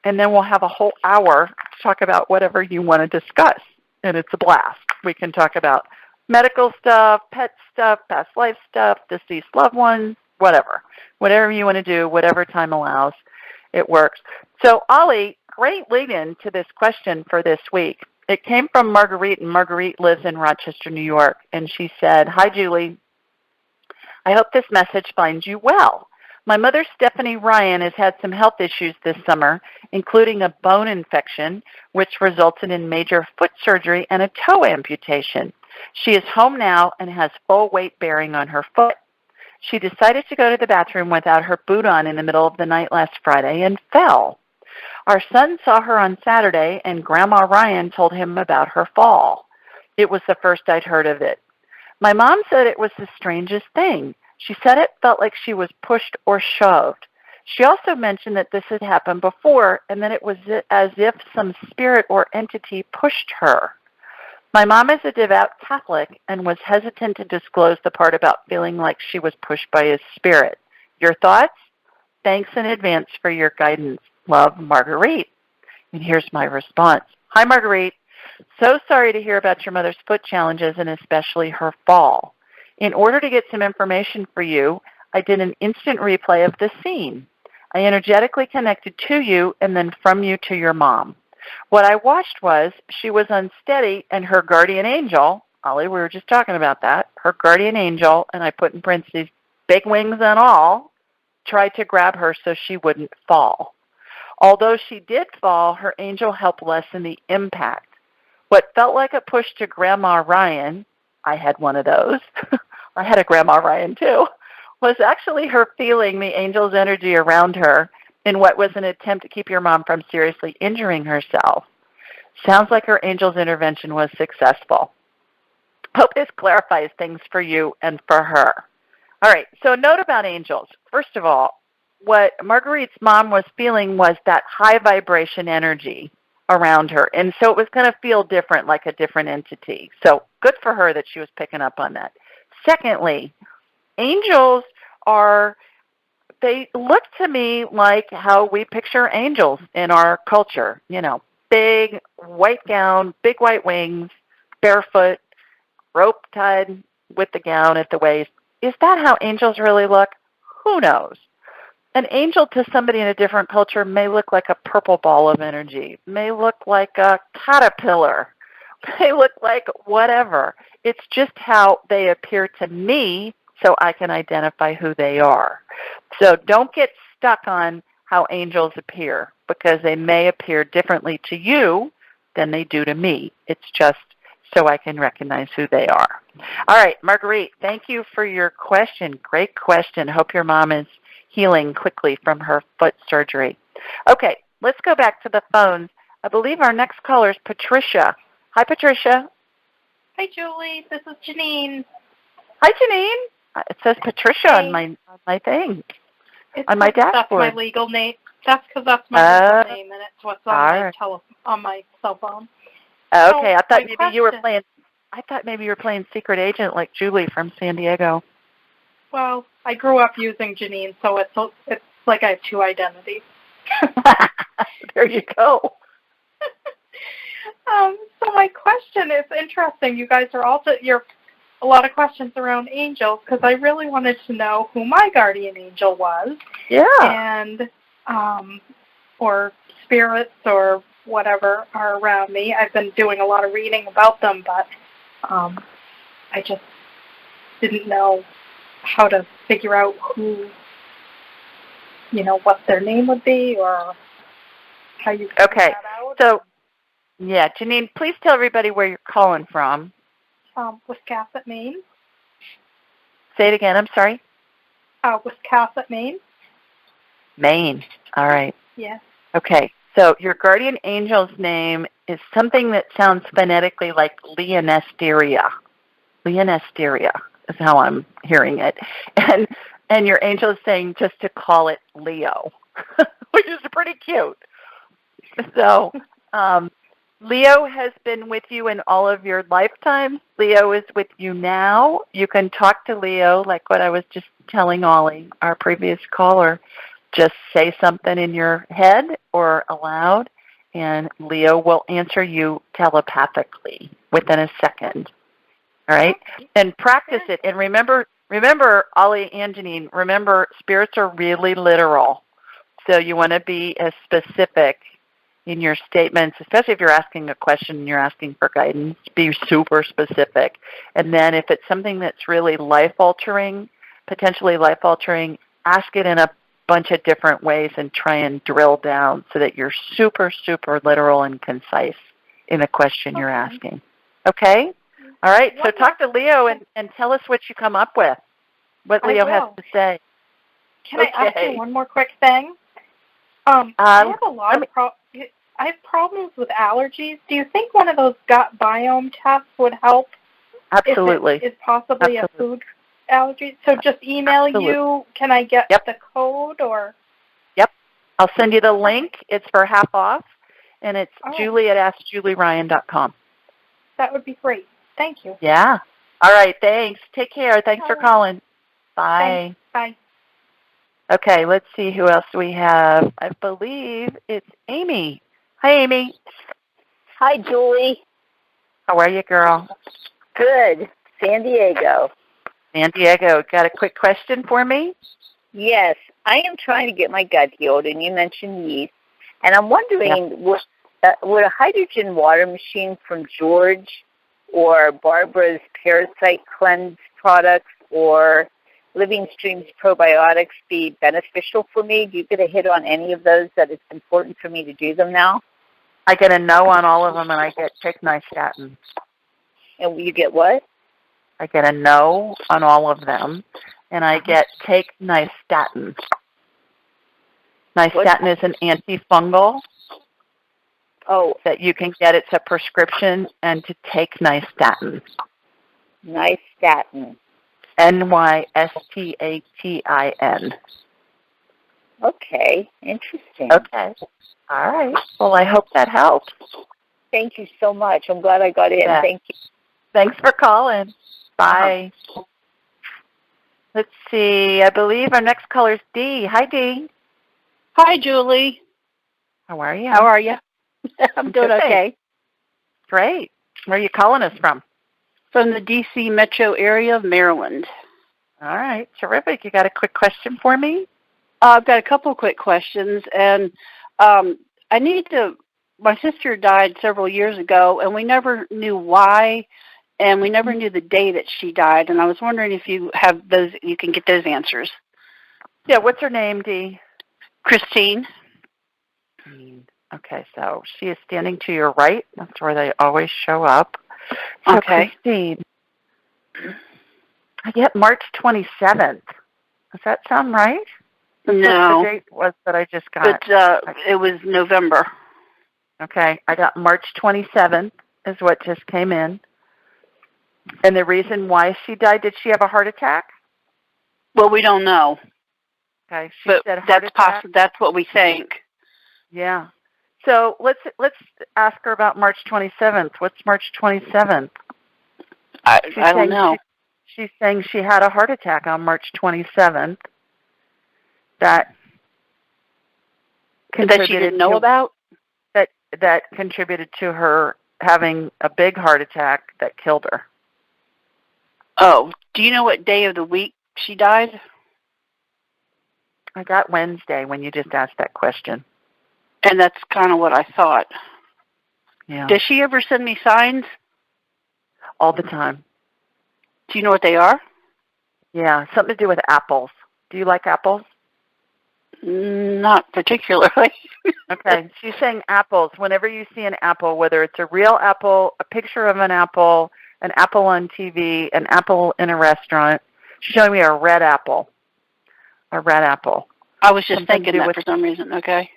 And then we'll have a whole hour to talk about whatever you want to discuss. And it's a blast. We can talk about medical stuff, pet stuff, past life stuff, deceased loved ones, whatever. Whatever you want to do, whatever time allows, it works. So, Ollie, great lead-in to this question for this week. It came from Marguerite, and Marguerite lives in Rochester, New York. And she said, hi, Julie. I hope this message finds you well. My mother, Stephanie Ryan, has had some health issues this summer, including a bone infection, which resulted in major foot surgery and a toe amputation. She is home now and has full weight bearing on her foot. She decided to go to the bathroom without her boot on in the middle of the night last Friday and fell. Our son saw her on Saturday, and Grandma Ryan told him about her fall. It was the first I'd heard of it. My mom said it was the strangest thing. She said it felt like she was pushed or shoved. She also mentioned that this had happened before and that it was as if some spirit or entity pushed her. My mom is a devout Catholic and was hesitant to disclose the part about feeling like she was pushed by a spirit. Your thoughts? Thanks in advance for your guidance. Love, Marguerite. And here's my response. Hi, Marguerite. So sorry to hear about your mother's foot challenges and especially her fall. In order to get some information for you, I did an instant replay of the scene. I energetically connected to you and then from you to your mom. What I watched was she was unsteady and her guardian angel, Ollie, we were just talking about that, her guardian angel, and I put in parentheses, big wings and all, tried to grab her so she wouldn't fall. Although she did fall, her angel helped lessen the impact. What felt like a push to Grandma Ryan, I had one of those, I had a Grandma Ryan too, was actually her feeling the angel's energy around her in what was an attempt to keep your mom from seriously injuring herself. Sounds like her angel's intervention was successful. Hope this clarifies things for you and for her. All right, so a note about angels. First of all, what Marguerite's mom was feeling was that high vibration energy around her. And so it was going to feel different, like a different entity. So good for her that she was picking up on that. Secondly, angels they look to me like how we picture angels in our culture. Big white gown, big white wings, barefoot, rope tied with the gown at the waist. Is that how angels really look? Who knows? An angel to somebody in a different culture may look like a purple ball of energy, may look like a caterpillar, may look like whatever. It's just how they appear to me so I can identify who they are. So don't get stuck on how angels appear because they may appear differently to you than they do to me. It's just so I can recognize who they are. All right, Marguerite, thank you for your question. Great question. Hope your mom is healing quickly from her foot surgery. Okay, let's go back to the phones. I believe our next caller is Patricia. Hi, Patricia. Hi, Julie. This is Janine. Hi, Janine. It says Patricia on my thing, on my dashboard. That's my legal name. That's because that's my legal name, and it's what's on on my cell phone. Okay, I thought maybe you were playing. I thought maybe you were playing Secret Agent like Julie from San Diego. Well, I grew up using Janine, so it's like I have two identities. There you go. So my question is interesting. You guys are you're a lot of questions around angels because I really wanted to know who my guardian angel was. Yeah. And or spirits or whatever are around me. I've been doing a lot of reading about them, but I just didn't know how to figure out who, what their name would be or how you figure that out. So, yeah, Janine, please tell everybody where you're calling from. Wiscasset, Maine. Say it again, I'm sorry. Wiscasset, Maine. Maine. All right. Yes. Okay. So your guardian angel's name is something that sounds phonetically like Leonesteria. Leonesteria is how I'm hearing it. And your angel is saying just to call it Leo, which is pretty cute. So Leo has been with you in all of your lifetimes. Leo is with you now. You can talk to Leo, like what I was just telling Ollie, our previous caller. Just say something in your head or aloud, and Leo will answer you telepathically within a second. All right? And practice it. And remember, Ollie and Janine, remember, spirits are really literal. So you want to be as specific in your statements, especially if you're asking a question and you're asking for guidance, be super specific. And then if it's something that's really life-altering, potentially life-altering, ask it in a bunch of different ways and try and drill down so that you're super, super literal and concise in the question you're asking. Okay? All right, so talk to Leo and tell us what you come up with, what Leo has to say. Can I ask you one more quick thing? I have a lot of I have problems with allergies. Do you think one of those gut biome tests would help? Absolutely. If it is possibly a food allergy? So just email you. Can I get the code or? Yep. I'll send you the link. It's for half off, and it's julie@askjulieryan.com. That would be great. Thank you. Yeah. All right. Thanks. Take care. Thanks for calling. Bye. Thanks. Bye. Okay, let's see who else we have. I believe it's Amy. Hi, Amy. Hi, Julie. How are you, girl? Good. San Diego. San Diego. Got a quick question for me? Yes. I am trying to get my gut healed, and you mentioned yeast. And I'm wondering, would a hydrogen water machine from George or Barbara's Parasite Cleanse products or Living Streams probiotics be beneficial for me? Do you get a hit on any of those that it's important for me to do them now? I get a no on all of them, and I get take nystatin. And you get what? I get a no on all of them, and I get take nystatin. Nystatin is an antifungal. Oh. That you can get. It's a prescription, and to take nystatin. Nystatin. Nystatin. Okay, interesting. Okay. All right. Well, I hope that helps. Thank you so much. I'm glad I got in. Yeah. Thank you. Thanks for calling. Bye. Let's see. I believe our next caller is Dee. Hi, Dee. Hi, Julie. How are you? How are you? I'm doing okay. Great. Where are you calling us from? From the D.C. metro area of Maryland. All right. Terrific. You got a quick question for me? I've got a couple of quick questions, and I need to. My sister died several years ago, and we never knew why, and we never knew the day that she died. And I was wondering if you have those, you can get those answers. Yeah. What's her name, Dee? Christine. Okay. So she is standing to your right. That's where they always show up. So Okay. Christine, I get March 27th. Does that sound right? No. What the date was that I just got. But it was November. Okay. I got March 27th is what just came in. And the reason why she died, did she have a heart attack? Well, we don't know. Okay. She but said heart that's attack. That's what we think. Yeah. So let's ask her about March 27th. What's March 27th? I don't know. She's saying she had a heart attack on March 27th. That she didn't know about? That contributed to her having a big heart attack that killed her. Oh, do you know what day of the week she died? I got Wednesday when you just asked that question. And that's kind of what I thought. Yeah. Does she ever send me signs? All the time. Do you know what they are? Yeah, something to do with apples. Do you like apples? Not particularly. Okay, she's saying apples. Whenever you see an apple, whether it's a real apple, a picture of an apple on TV, an apple in a restaurant, she's showing me a red apple. A red apple. I was just Something to thinking do that with for some reason. Okay.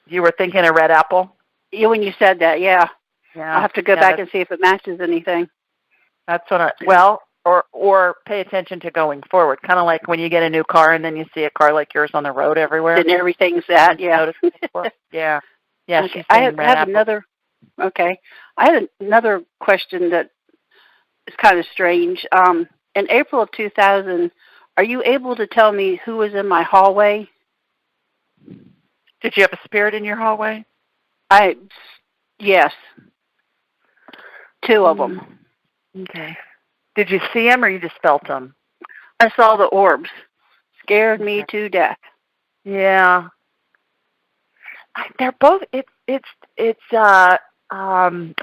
You were thinking a red apple? Yeah, when you said that, yeah. Yeah. I'll have to go back and see if it matches anything. That's what or pay attention to going forward. Kind of like when you get a new car and then you see a car like yours on the road everywhere. And everything's that, yeah. Yeah. Yeah, okay. I have another. Okay. I had another question that is kind of strange. In April of 2000, are you able to tell me who was in my hallway? Did you have a spirit in your hallway? Yes. 2 of them. Okay. Did you see them or you just felt them? I saw the orbs. Scared me to death. Yeah. They're both. It's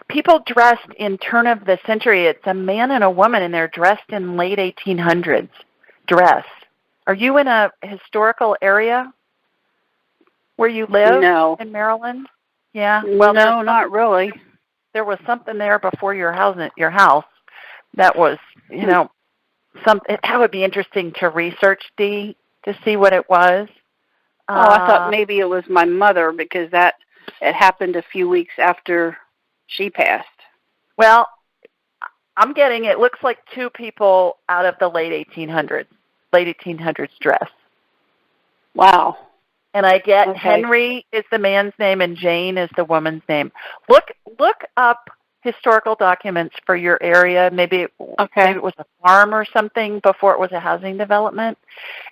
people dressed in turn of the century. It's a man and a woman, and they're dressed in late 1800s dress. Are you in a historical area where you live? No. In Maryland? Yeah. Well, no, not really. There was something there before your house. That was, that would be interesting to research, Dee, to see what it was. I thought maybe it was my mother because it happened a few weeks after she passed. Well, I'm getting it looks like 2 people out of the late 1800s dress. Wow. And I get Henry is the man's name and Jane is the woman's name. Look up historical documents for your area. Maybe it was a farm or something before it was a housing development.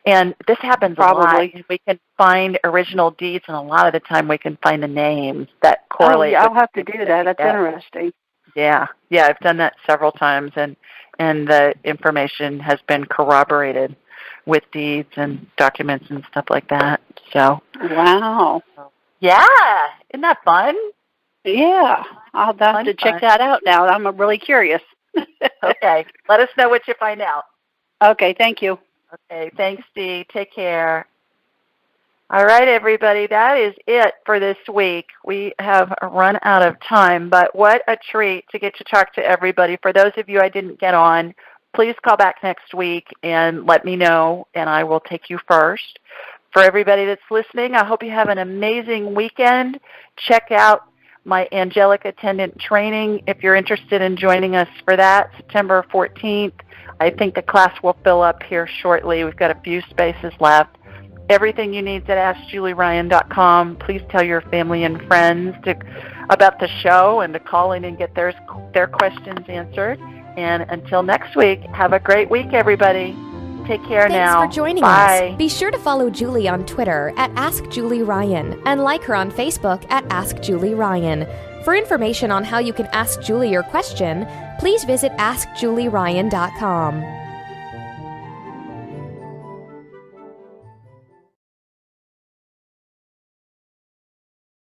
And this happens Probably. a lot. We can find original deeds, and a lot of the time we can find the names that correlate. Oh, yeah, I'll have to do that. That's interesting. Yeah, I've done that several times, and the information has been corroborated with deeds and documents and stuff like that. So. Wow. Yeah, isn't that fun? Yeah, I'll have to check that out now. I'm really curious. Okay, let us know what you find out. Okay, thank you. Okay, thanks, Dee. Take care. All right, everybody, that is it for this week. We have run out of time, but what a treat to get to talk to everybody. For those of you I didn't get on, please call back next week and let me know, and I will take you first. For everybody that's listening, I hope you have an amazing weekend. Check out my Angelic Attendant Training if you're interested in joining us for that, September 14th. I think the class will fill up here shortly. We've got a few spaces left. Everything you need is at AskJulieRyan.com. Please tell your family and friends about the show and to call in and get their questions answered. And until next week, have a great week, everybody. Take care now. Thanks for joining us. Be sure to follow Julie on Twitter at AskJulieRyan and like her on Facebook at AskJulieRyan. For information on how you can ask Julie your question, please visit AskJulieRyan.com.